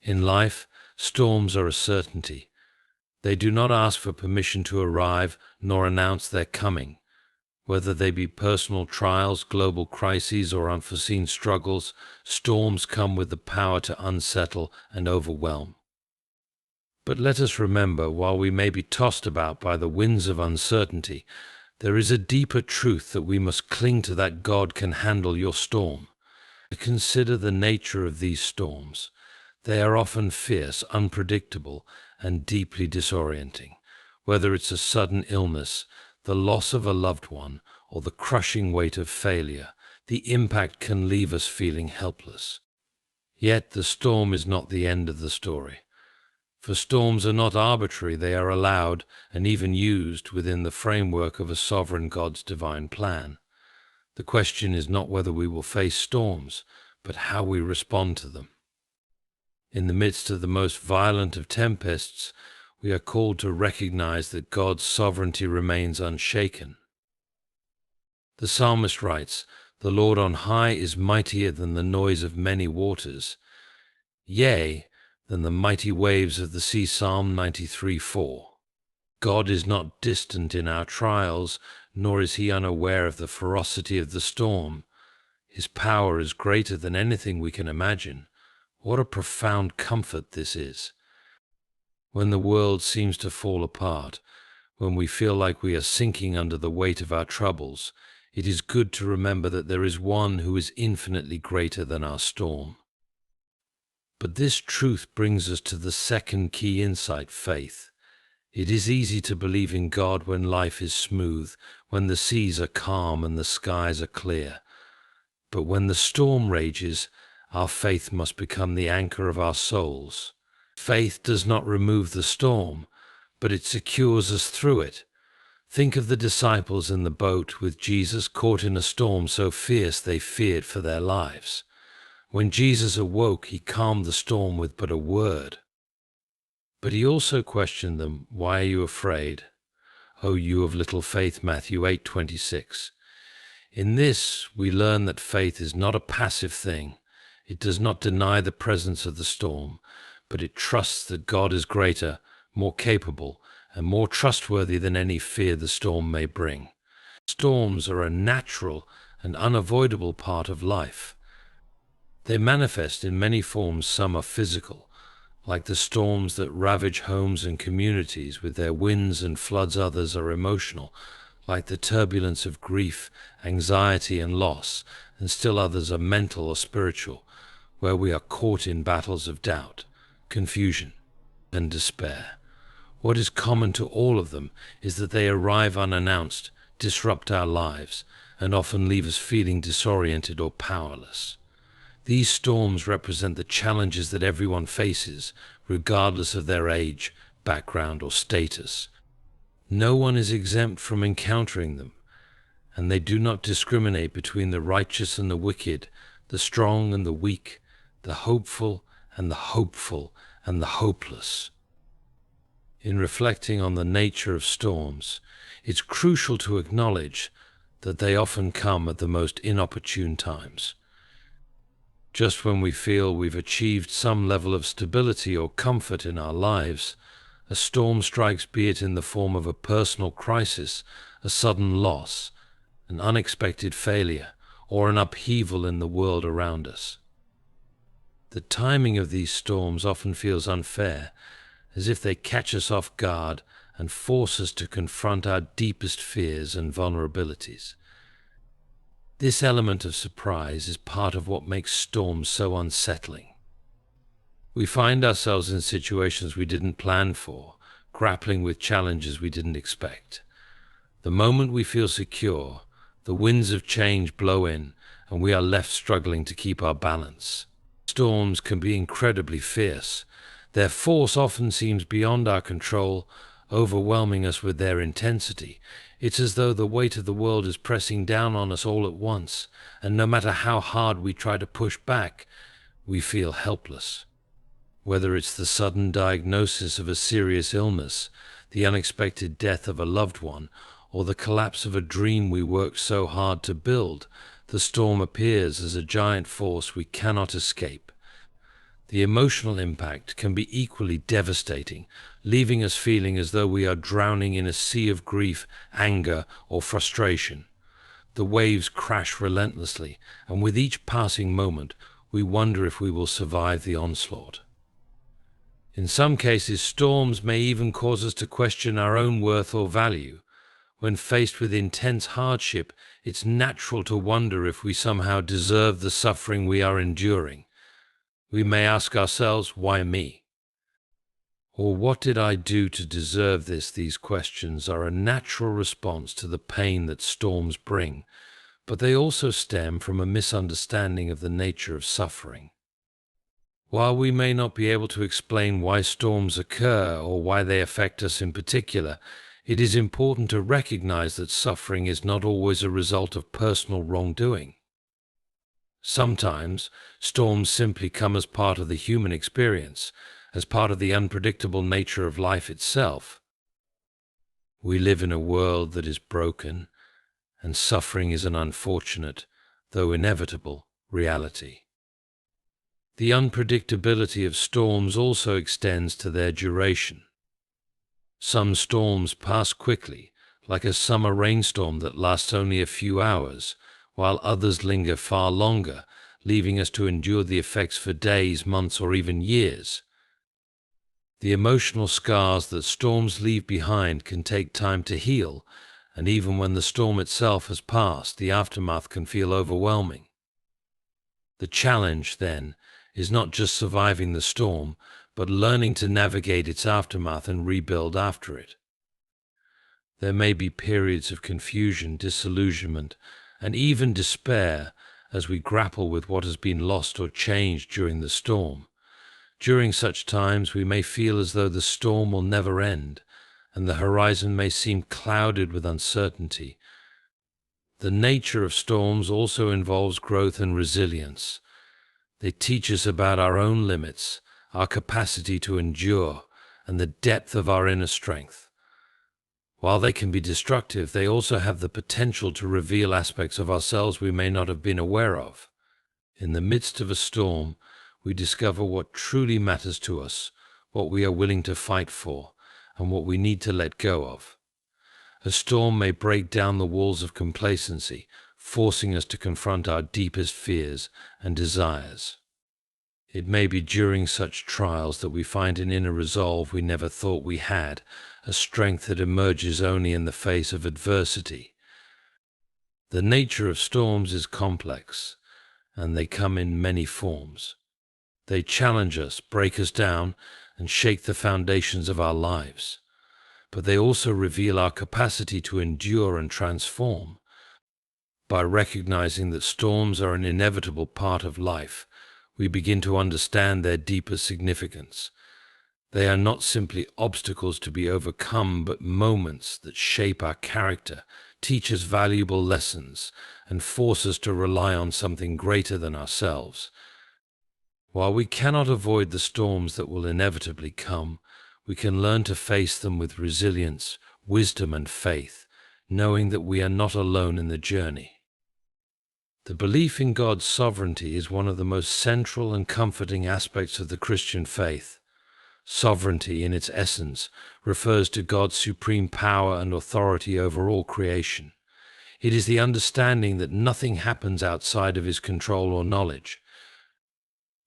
In life, storms are a certainty. They do not ask for permission to arrive, nor announce their coming. Whether they be personal trials, global crises, or unforeseen struggles, storms come with the power to unsettle and overwhelm. But let us remember, while we may be tossed about by the winds of uncertainty, there is a deeper truth that we must cling to, that God can handle your storm. Consider the nature of these storms. They are often fierce, unpredictable, and deeply disorienting. Whether it's a sudden illness, the loss of a loved one, or the crushing weight of failure, the impact can leave us feeling helpless. Yet the storm is not the end of the story. For storms are not arbitrary, they are allowed and even used within the framework of a sovereign God's divine plan. The question is not whether we will face storms, but how we respond to them. In the midst of the most violent of tempests, we are called to recognize that God's sovereignty remains unshaken. The psalmist writes, "The Lord on high is mightier than the noise of many waters, yea, than the mighty waves of the sea." Psalm 93:4. God is not distant in our trials, nor is he unaware of the ferocity of the storm. His power is greater than anything we can imagine. What a profound comfort this is. When the world seems to fall apart, when we feel like we are sinking under the weight of our troubles, it is good to remember that there is one who is infinitely greater than our storm. But this truth brings us to the second key insight: faith. It is easy to believe in God when life is smooth, when the seas are calm and the skies are clear. But when the storm rages, our faith must become the anchor of our souls. Faith does not remove the storm, but it secures us through it. Think of the disciples in the boat with Jesus, caught in a storm so fierce they feared for their lives. When Jesus awoke, he calmed the storm with but a word. But he also questioned them, "Why are you afraid, O you of little faith?" Matthew 8:26. In this, we learn that faith is not a passive thing. It does not deny the presence of the storm, but it trusts that God is greater, more capable, and more trustworthy than any fear the storm may bring. Storms are a natural and unavoidable part of life. They manifest in many forms. Some are physical, like the storms that ravage homes and communities with their winds and floods. Others are emotional, like the turbulence of grief, anxiety, and loss. And still others are mental or spiritual, where we are caught in battles of doubt, confusion, and despair. What is common to all of them is that they arrive unannounced, disrupt our lives, and often leave us feeling disoriented or powerless. These storms represent the challenges that everyone faces, regardless of their age, background, or status. No one is exempt from encountering them, and they do not discriminate between the righteous and the wicked, the strong and the weak, the hopeful and the hopeful, and the hopeless. In reflecting on the nature of storms, it's crucial to acknowledge that they often come at the most inopportune times. Just when we feel we've achieved some level of stability or comfort in our lives, a storm strikes, be it in the form of a personal crisis, a sudden loss, an unexpected failure, or an upheaval in the world around us. The timing of these storms often feels unfair, as if they catch us off guard and force us to confront our deepest fears and vulnerabilities. This element of surprise is part of what makes storms so unsettling. We find ourselves in situations we didn't plan for, grappling with challenges we didn't expect. The moment we feel secure, the winds of change blow in, and we are left struggling to keep our balance. Storms can be incredibly fierce. Their force often seems beyond our control, overwhelming us with their intensity. It's as though the weight of the world is pressing down on us all at once, and no matter how hard we try to push back, we feel helpless. Whether it's the sudden diagnosis of a serious illness, the unexpected death of a loved one, or the collapse of a dream we worked so hard to build, the storm appears as a giant force we cannot escape. The emotional impact can be equally devastating, leaving us feeling as though we are drowning in a sea of grief, anger, or frustration. The waves crash relentlessly, and with each passing moment, we wonder if we will survive the onslaught. In some cases, storms may even cause us to question our own worth or value. When faced with intense hardship, it's natural to wonder if we somehow deserve the suffering we are enduring. We may ask ourselves, why me? Or what did I do to deserve this? These questions are a natural response to the pain that storms bring, but they also stem from a misunderstanding of the nature of suffering. While we may not be able to explain why storms occur or why they affect us in particular, it is important to recognize that suffering is not always a result of personal wrongdoing. Sometimes, storms simply come as part of the human experience, as part of the unpredictable nature of life itself. We live in a world that is broken, and suffering is an unfortunate, though inevitable, reality. The unpredictability of storms also extends to their duration. Some storms pass quickly, like a summer rainstorm that lasts only a few hours, while others linger far longer, leaving us to endure the effects for days, months, or even years. The emotional scars that storms leave behind can take time to heal, and even when the storm itself has passed, the aftermath can feel overwhelming. The challenge, then, is not just surviving the storm, but learning to navigate its aftermath and rebuild after it. There may be periods of confusion, disillusionment, and even despair as we grapple with what has been lost or changed during the storm. During such times, we may feel as though the storm will never end, and the horizon may seem clouded with uncertainty. The nature of storms also involves growth and resilience. They teach us about our own limits, our capacity to endure, and the depth of our inner strength. While they can be destructive, they also have the potential to reveal aspects of ourselves we may not have been aware of. In the midst of a storm, we discover what truly matters to us, what we are willing to fight for, and what we need to let go of. A storm may break down the walls of complacency, forcing us to confront our deepest fears and desires. It may be during such trials that we find an inner resolve we never thought we had, a strength that emerges only in the face of adversity. The nature of storms is complex, and they come in many forms. They challenge us, break us down, and shake the foundations of our lives. But they also reveal our capacity to endure and transform. By recognizing that storms are an inevitable part of life, we begin to understand their deeper significance. They are not simply obstacles to be overcome, but moments that shape our character, teach us valuable lessons, and force us to rely on something greater than ourselves. While we cannot avoid the storms that will inevitably come, we can learn to face them with resilience, wisdom, and faith, knowing that we are not alone in the journey. The belief in God's sovereignty is one of the most central and comforting aspects of the Christian faith. Sovereignty, in its essence, refers to God's supreme power and authority over all creation. It is the understanding that nothing happens outside of His control or knowledge.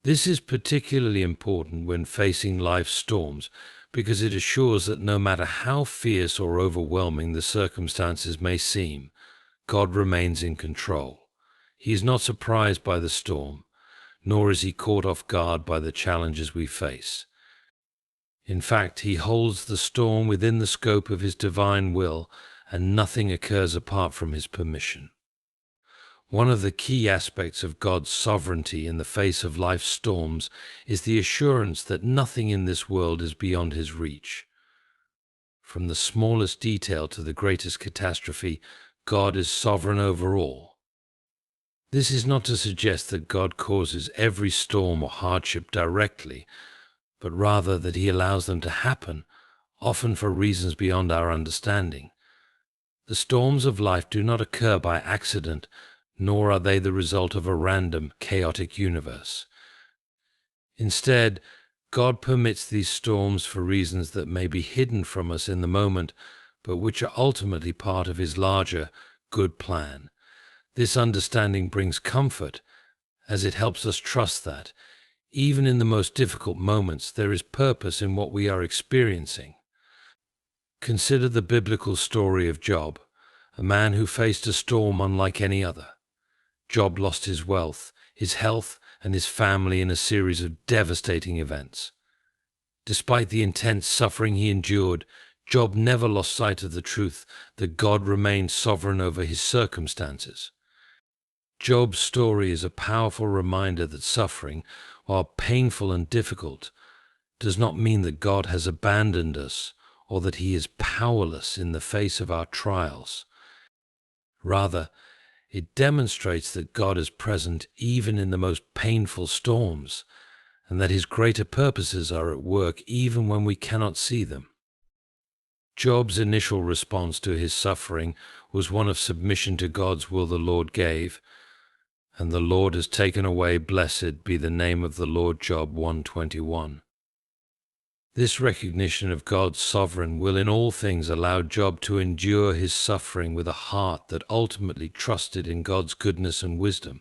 This is particularly important when facing life's storms, because it assures that no matter how fierce or overwhelming the circumstances may seem, God remains in control. He is not surprised by the storm, nor is He caught off guard by the challenges we face. In fact, He holds the storm within the scope of His divine will, and nothing occurs apart from His permission. One of the key aspects of God's sovereignty in the face of life's storms is the assurance that nothing in this world is beyond His reach. From the smallest detail to the greatest catastrophe, God is sovereign over all. This is not to suggest that God causes every storm or hardship directly, but rather that He allows them to happen, often for reasons beyond our understanding. The storms of life do not occur by accident, nor are they the result of a random, chaotic universe. Instead, God permits these storms for reasons that may be hidden from us in the moment, but which are ultimately part of his larger, good plan. This understanding brings comfort, as it helps us trust that, even in the most difficult moments, there is purpose in what we are experiencing. Consider the biblical story of Job, a man who faced a storm unlike any other. Job lost his wealth, his health, and his family in a series of devastating events. Despite the intense suffering he endured, Job never lost sight of the truth that God remained sovereign over his circumstances. Job's story is a powerful reminder that suffering, while painful and difficult, does not mean that God has abandoned us or that he is powerless in the face of our trials. Rather, it demonstrates that God is present even in the most painful storms, and that his greater purposes are at work even when we cannot see them. Job's initial response to his suffering was one of submission to God's will the Lord gave, and the Lord has taken away, blessed be the name of the Lord. Job 1:21. This recognition of God's sovereign will in all things allowed Job to endure his suffering with a heart that ultimately trusted in God's goodness and wisdom,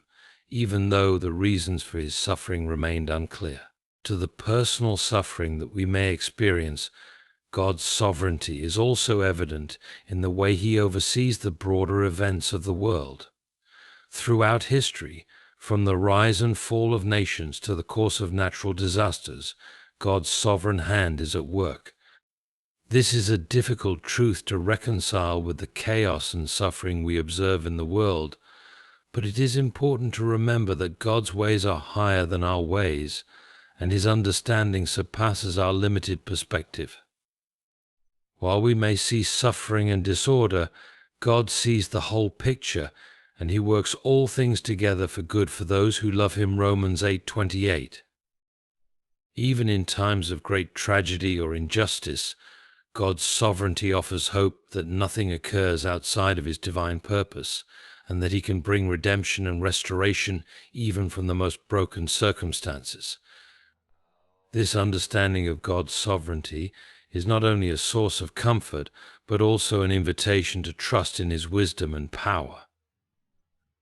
even though the reasons for his suffering remained unclear. To the personal suffering that we may experience, God's sovereignty is also evident in the way he oversees the broader events of the world. Throughout history, from the rise and fall of nations to the course of natural disasters, God's sovereign hand is at work. This is a difficult truth to reconcile with the chaos and suffering we observe in the world, but it is important to remember that God's ways are higher than our ways, and his understanding surpasses our limited perspective. While we may see suffering and disorder, God sees the whole picture, and he works all things together for good for those who love him. Romans 8:28. Even in times of great tragedy or injustice, God's sovereignty offers hope that nothing occurs outside of his divine purpose, and that he can bring redemption and restoration even from the most broken circumstances. This understanding of God's sovereignty is not only a source of comfort, but also an invitation to trust in his wisdom and power.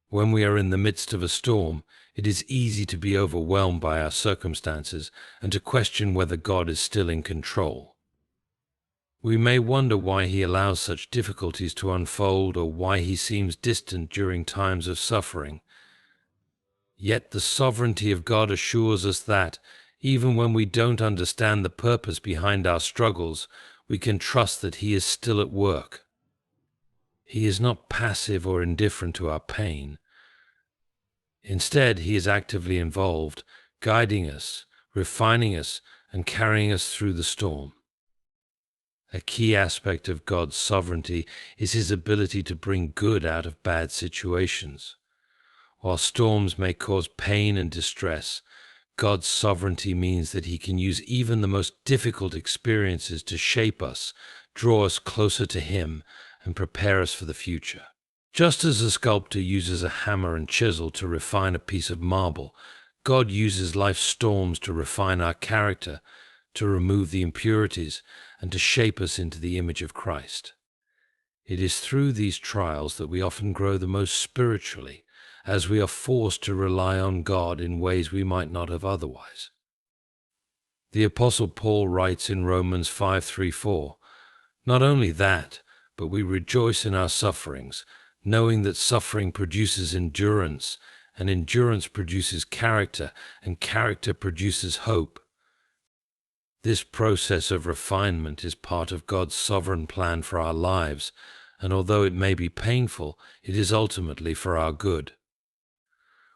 When we are in the midst of a storm, it is easy to be overwhelmed by our circumstances and to question whether God is still in control. We may wonder why he allows such difficulties to unfold or why he seems distant during times of suffering. Yet the sovereignty of God assures us that, even when we don't understand the purpose behind our struggles, we can trust that he is still at work. He is not passive or indifferent to our pain. Instead, he is actively involved, guiding us, refining us, and carrying us through the storm. A key aspect of God's sovereignty is his ability to bring good out of bad situations. While storms may cause pain and distress, God's sovereignty means that he can use even the most difficult experiences to shape us, draw us closer to him, and prepare us for the future. Just as a sculptor uses a hammer and chisel to refine a piece of marble, God uses life's storms to refine our character, to remove the impurities, and to shape us into the image of Christ. It is through these trials that we often grow the most spiritually, as we are forced to rely on God in ways we might not have otherwise. The Apostle Paul writes in Romans 5:3-4, "Not only that, but we rejoice in our sufferings, knowing that suffering produces endurance, and endurance produces character, and character produces hope." This process of refinement is part of God's sovereign plan for our lives, and although it may be painful, it is ultimately for our good.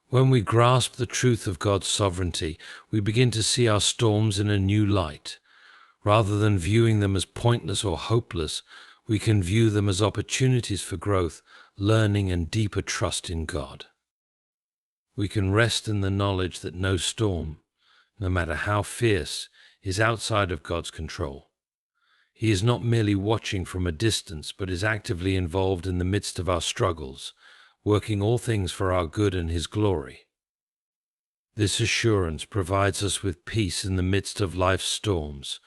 When we grasp the truth of God's sovereignty, we begin to see our storms in a new light. Rather than viewing them as pointless or hopeless, we can view them as opportunities for growth, learning, and deeper trust in God. We can rest in the knowledge that no storm, no matter how fierce, is outside of God's control. He is not merely watching from a distance, but is actively involved in the midst of our struggles, working all things for our good and his glory. This assurance provides us with peace in the midst of life's storms,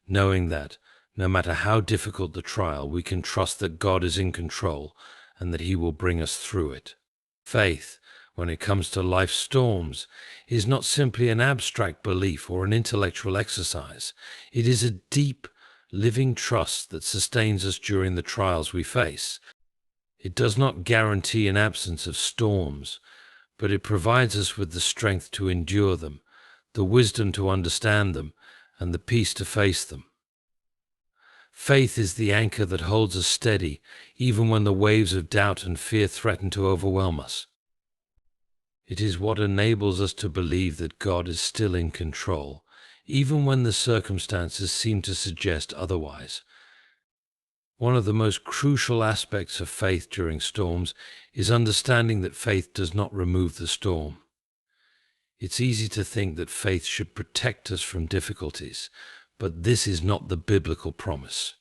knowing that, no matter how difficult the trial, we can trust that God is in control and that He will bring us through it. Faith, when it comes to life's storms, is not simply an abstract belief or an intellectual exercise. It is a deep, living trust that sustains us during the trials we face. It does not guarantee an absence of storms, but it provides us with the strength to endure them, the wisdom to understand them, and the peace to face them. Faith is the anchor that holds us steady, even when the waves of doubt and fear threaten to overwhelm us. It is what enables us to believe that God is still in control, even when the circumstances seem to suggest otherwise. One of the most crucial aspects of faith during storms is understanding that faith does not remove the storm. It's easy to think that faith should protect us from difficulties, but this is not the biblical promise.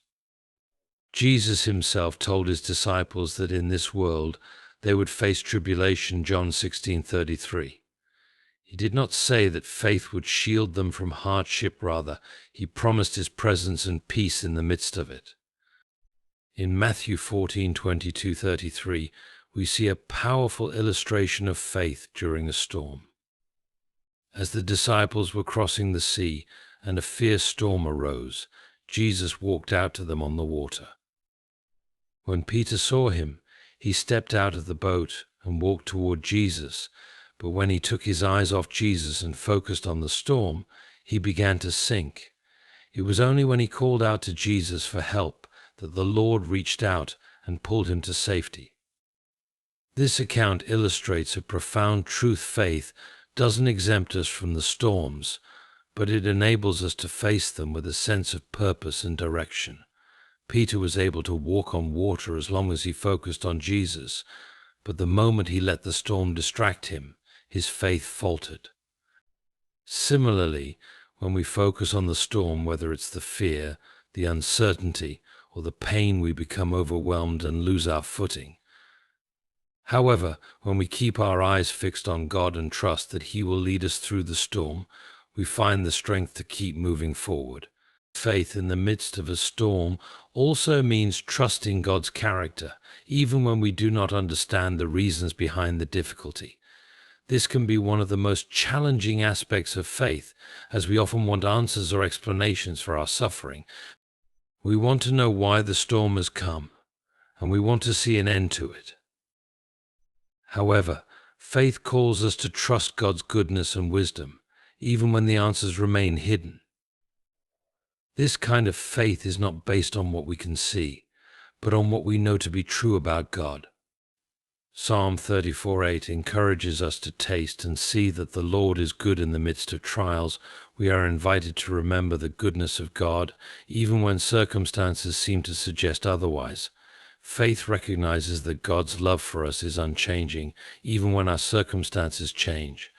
Jesus himself told his disciples that in this world they would face tribulation, John 16:33. He did not say that faith would shield them from hardship, rather, he promised his presence and peace in the midst of it. In Matthew 14:22-33, we see a powerful illustration of faith during a storm. As the disciples were crossing the sea and a fierce storm arose, Jesus walked out to them on the water. When Peter saw him, he stepped out of the boat and walked toward Jesus, but when he took his eyes off Jesus and focused on the storm, he began to sink. It was only when he called out to Jesus for help that the Lord reached out and pulled him to safety. This account illustrates a profound truth. Faith doesn't exempt us from the storms, but it enables us to face them with a sense of purpose and direction. Peter was able to walk on water as long as he focused on Jesus, but the moment he let the storm distract him, his faith faltered. Similarly, when we focus on the storm, whether it's the fear, the uncertainty, or the pain, we become overwhelmed and lose our footing. However, when we keep our eyes fixed on God and trust that He will lead us through the storm, we find the strength to keep moving forward. Faith in the midst of a storm also means trusting God's character, even when we do not understand the reasons behind the difficulty. This can be one of the most challenging aspects of faith, as we often want answers or explanations for our suffering. We want to know why the storm has come, and we want to see an end to it. However, faith calls us to trust God's goodness and wisdom, even when the answers remain hidden. This kind of faith is not based on what we can see, but on what we know to be true about God. Psalm 34:8 encourages us to taste and see that the Lord is good in the midst of trials. We are invited to remember the goodness of God, even when circumstances seem to suggest otherwise. Faith recognizes that God's love for us is unchanging, even when our circumstances change.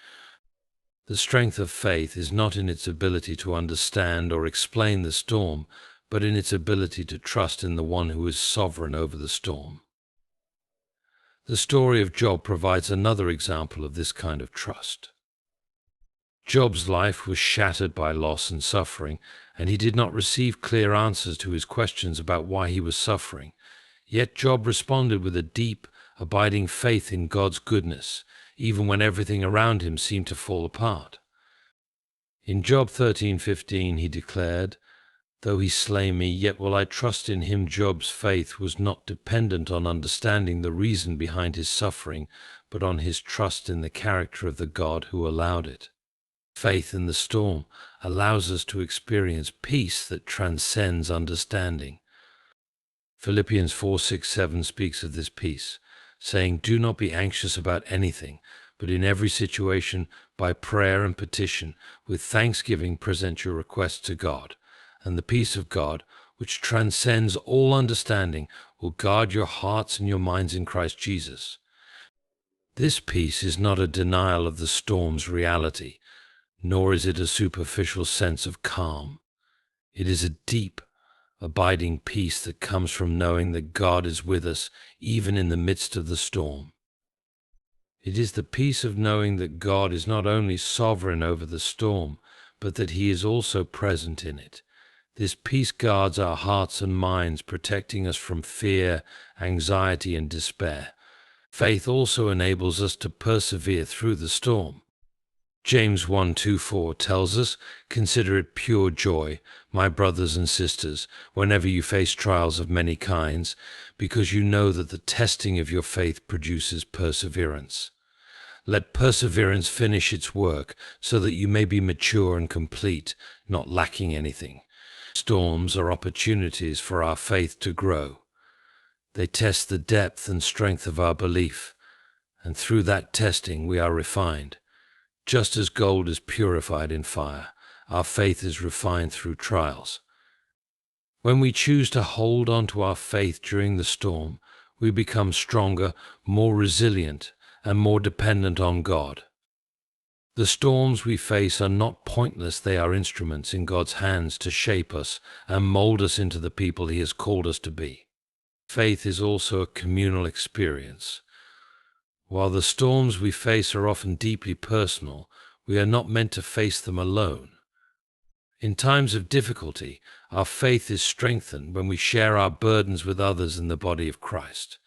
The strength of faith is not in its ability to understand or explain the storm, but in its ability to trust in the one who is sovereign over the storm. The story of Job provides another example of this kind of trust. Job's life was shattered by loss and suffering, and he did not receive clear answers to his questions about why he was suffering. Yet Job responded with a deep, abiding faith in God's goodness, even when everything around him seemed to fall apart. In Job 13:15 he declared, "Though he slay me, yet will I trust in him." Job's faith was not dependent on understanding the reason behind his suffering, but on his trust in the character of the God who allowed it. Faith in the storm allows us to experience peace that transcends understanding. Philippians 4:6-7 speaks of this peace, saying, "Do not be anxious about anything, but in every situation, by prayer and petition, with thanksgiving present your requests to God. And the peace of God, which transcends all understanding, will guard your hearts and your minds in Christ Jesus." This peace is not a denial of the storm's reality, nor is it a superficial sense of calm. It is a deep, abiding peace that comes from knowing that God is with us even in the midst of the storm. It is the peace of knowing that God is not only sovereign over the storm, but that He is also present in it. This peace guards our hearts and minds, protecting us from fear, anxiety, and despair. Faith also enables us to persevere through the storm. James 1:2-4 tells us, "Consider it pure joy, my brothers and sisters, whenever you face trials of many kinds, because you know that the testing of your faith produces perseverance. Let perseverance finish its work, so that you may be mature and complete, not lacking anything." Storms are opportunities for our faith to grow. They test the depth and strength of our belief, and through that testing we are refined. Just as gold is purified in fire, our faith is refined through trials. When we choose to hold on to our faith during the storm, we become stronger, more resilient, and more dependent on God. The storms we face are not pointless. They are instruments in God's hands to shape us and mold us into the people He has called us to be. Faith is also a communal experience. While the storms we face are often deeply personal, we are not meant to face them alone. In times of difficulty, our faith is strengthened when we share our burdens with others in the body of Christ.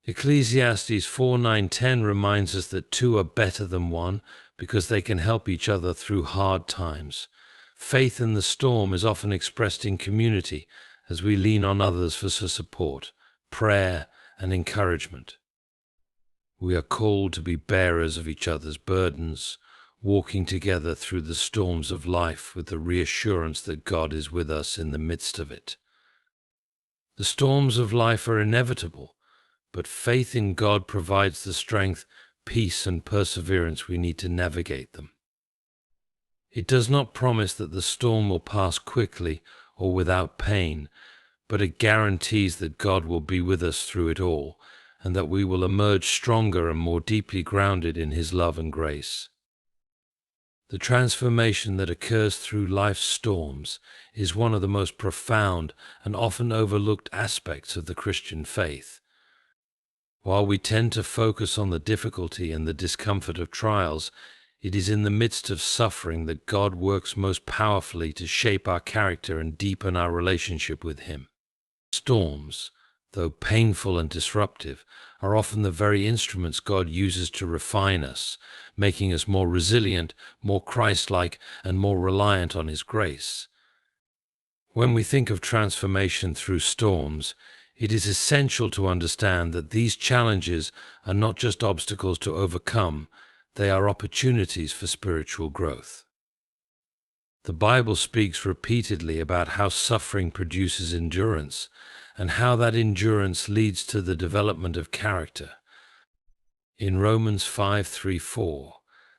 Ecclesiastes 4:9-10 reminds us that two are better than one because they can help each other through hard times. Faith in the storm is often expressed in community as we lean on others for support, prayer, and encouragement. We are called to be bearers of each other's burdens, walking together through the storms of life with the reassurance that God is with us in the midst of it. The storms of life are inevitable, but faith in God provides the strength, peace, and perseverance we need to navigate them. It does not promise that the storm will pass quickly or without pain, but it guarantees that God will be with us through it all, and that we will emerge stronger and more deeply grounded in His love and grace. The transformation that occurs through life's storms is one of the most profound and often overlooked aspects of the Christian faith. While we tend to focus on the difficulty and the discomfort of trials, it is in the midst of suffering that God works most powerfully to shape our character and deepen our relationship with Him. Storms, though painful and disruptive, are often the very instruments God uses to refine us, making us more resilient, more Christ-like, and more reliant on His grace. When we think of transformation through storms, it is essential to understand that these challenges are not just obstacles to overcome, they are opportunities for spiritual growth. The Bible speaks repeatedly about how suffering produces endurance, and how that endurance leads to the development of character. In Romans 5:3-4,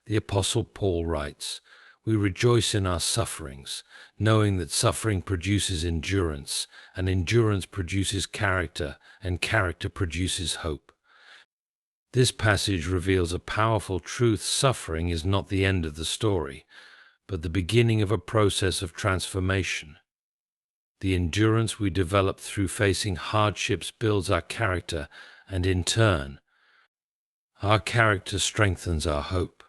the Apostle Paul writes, "We rejoice in our sufferings, knowing that suffering produces endurance, and endurance produces character, and character produces hope." This passage reveals a powerful truth. Suffering is not the end of the story, but the beginning of a process of transformation. The endurance we develop through facing hardships builds our character, and in turn, our character strengthens our hope.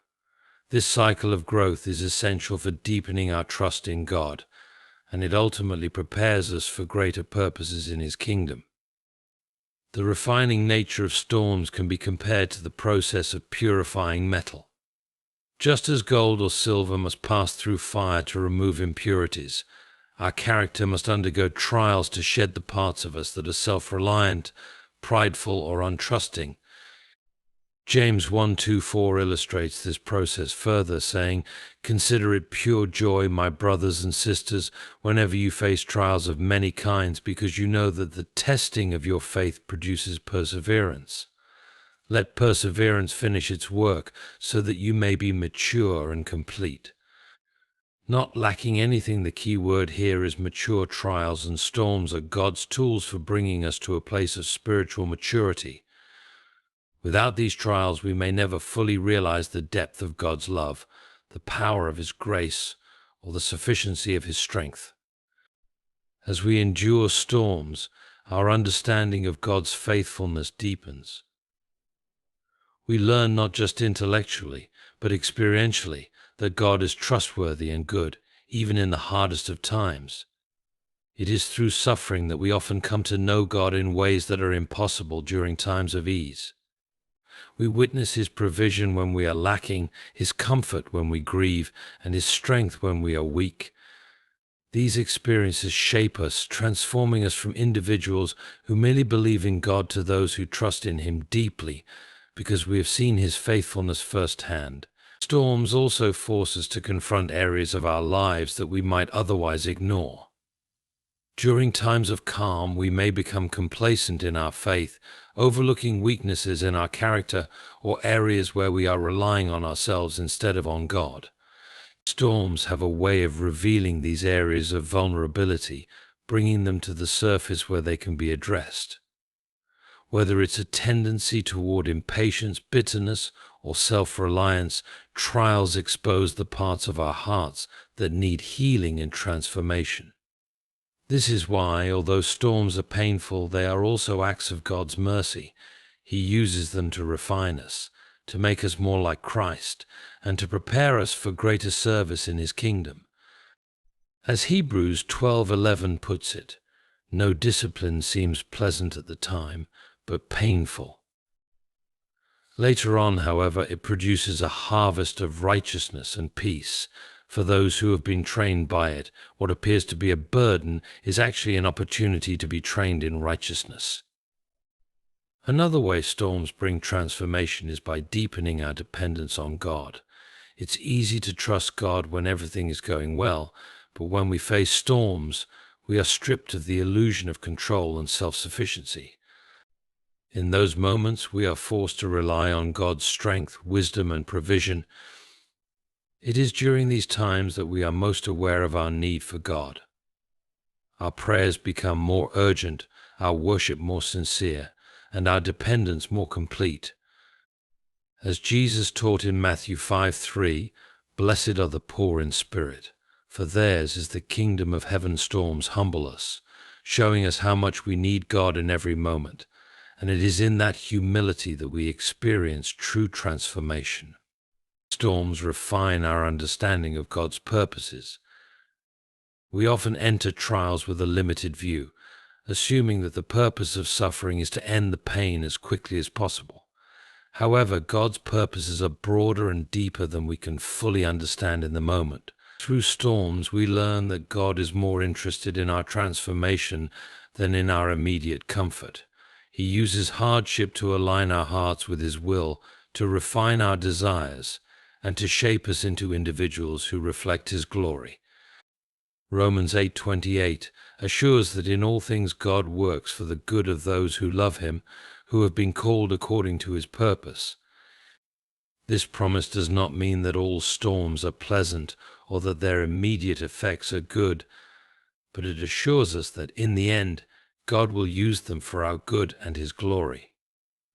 This cycle of growth is essential for deepening our trust in God, and it ultimately prepares us for greater purposes in His kingdom. The refining nature of storms can be compared to the process of purifying metal. Just as gold or silver must pass through fire to remove impurities, our character must undergo trials to shed the parts of us that are self-reliant, prideful, or untrusting. James 1:2-4 illustrates this process further, saying, "Consider it pure joy, my brothers and sisters, whenever you face trials of many kinds, because you know that the testing of your faith produces perseverance. Let perseverance finish its work, so that you may be mature and complete." Not lacking anything, the key word here is mature. Trials and storms are God's tools for bringing us to a place of spiritual maturity. Without these trials, we may never fully realize the depth of God's love, the power of His grace, or the sufficiency of His strength. As we endure storms, our understanding of God's faithfulness deepens. We learn not just intellectually, but experientially, that God is trustworthy and good, even in the hardest of times. It is through suffering that we often come to know God in ways that are impossible during times of ease. We witness His provision when we are lacking, His comfort when we grieve, and His strength when we are weak. These experiences shape us, transforming us from individuals who merely believe in God to those who trust in Him deeply, because we have seen His faithfulness firsthand. Storms also force us to confront areas of our lives that we might otherwise ignore. During times of calm, we may become complacent in our faith, overlooking weaknesses in our character or areas where we are relying on ourselves instead of on God. Storms have a way of revealing these areas of vulnerability, bringing them to the surface where they can be addressed. Whether it's a tendency toward impatience, bitterness, or self-reliance, trials expose the parts of our hearts that need healing and transformation. This is why, although storms are painful, they are also acts of God's mercy. He uses them to refine us, to make us more like Christ, and to prepare us for greater service in His kingdom. As Hebrews 12:11 puts it, no discipline seems pleasant at the time, but painful. Later on, however, it produces a harvest of righteousness and peace. For those who have been trained by it, what appears to be a burden is actually an opportunity to be trained in righteousness. Another way storms bring transformation is by deepening our dependence on God. It's easy to trust God when everything is going well, but when we face storms, we are stripped of the illusion of control and self-sufficiency. In those moments, we are forced to rely on God's strength, wisdom, and provision. It is during these times that we are most aware of our need for God. Our prayers become more urgent, our worship more sincere, and our dependence more complete. As Jesus taught in Matthew 5:3, "Blessed are the poor in spirit, for theirs is the kingdom of heaven." Storms humble us, showing us how much we need God in every moment, and it is in that humility that we experience true transformation. Storms refine our understanding of God's purposes. We often enter trials with a limited view, assuming that the purpose of suffering is to end the pain as quickly as possible. However, God's purposes are broader and deeper than we can fully understand in the moment. Through storms, we learn that God is more interested in our transformation than in our immediate comfort. He uses hardship to align our hearts with His will, to refine our desires, and to shape us into individuals who reflect His glory. Romans 8:28 assures that in all things God works for the good of those who love Him, who have been called according to His purpose. This promise does not mean that all storms are pleasant or that their immediate effects are good, but it assures us that in the end, God will use them for our good and His glory.